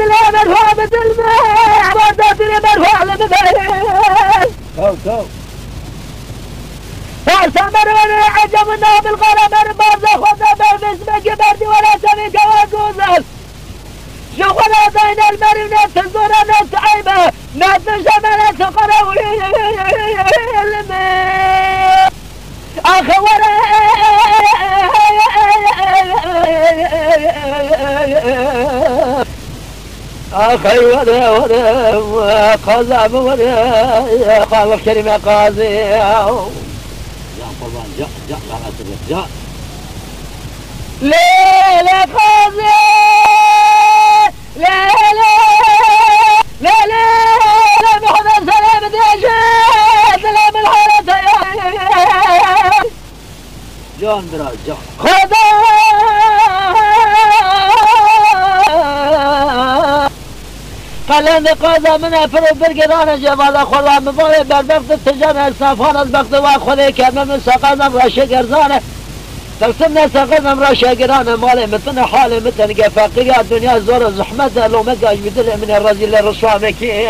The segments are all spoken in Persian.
لا مرفوع مثل الماء وردتني مرفوع لمثل تو فاستمر وانا عجب النوم بالقلم البرزة خذ باسمك بردي ولا تبيك وجوزك شغل بين المرء نفس الزورة نفس عيبة نفس شمالة سقر أخي ورا أخي ورا قزام ورا قال كلمة قاضي جاء قربان جاء لا أسبب جاء ليلة قاضي لا محمد سلام ديجان سلام الحالة جان براز جان خدا قلن قاضي من افرد برگران جوال خدا مباله بربخت تجان اصنافان از بخت و خدا کرمه من ساقانم را شگرزانه تقسم نساقانم را شاگران مال مثل حال مثل قفاقية الدنيا زور زحمت لو ما قاش بدل من الرجل الرسوة مكي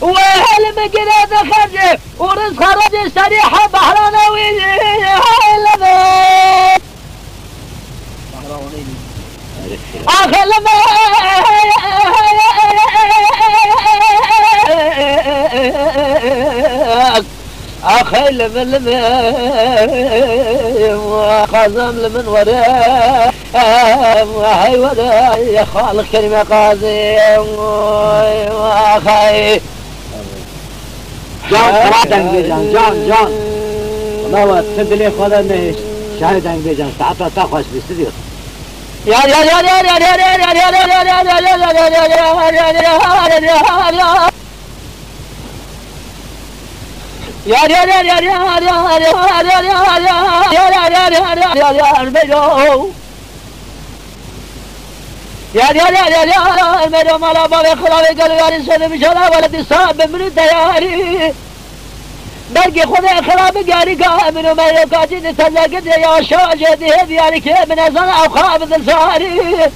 وهل مقناد خرجه ورزق خرج سريحة بحرانا آخر لما أخي لمن خازم لمن وراه هاي وراه يا خالق كلمة قاضي أخي جان جان والله تدلي خذ نهش شاهدان بيجان ساعتها تاخذ باستديو يا المدو مالا بابي خلاوي قالوا يا رسول بشلا ولد صاب من الدياري بلقي خذ خراب قاري قامن وما يقاتل تلاقد يا شاجد هذي يعني كيف من أزل أو خابذ الزاري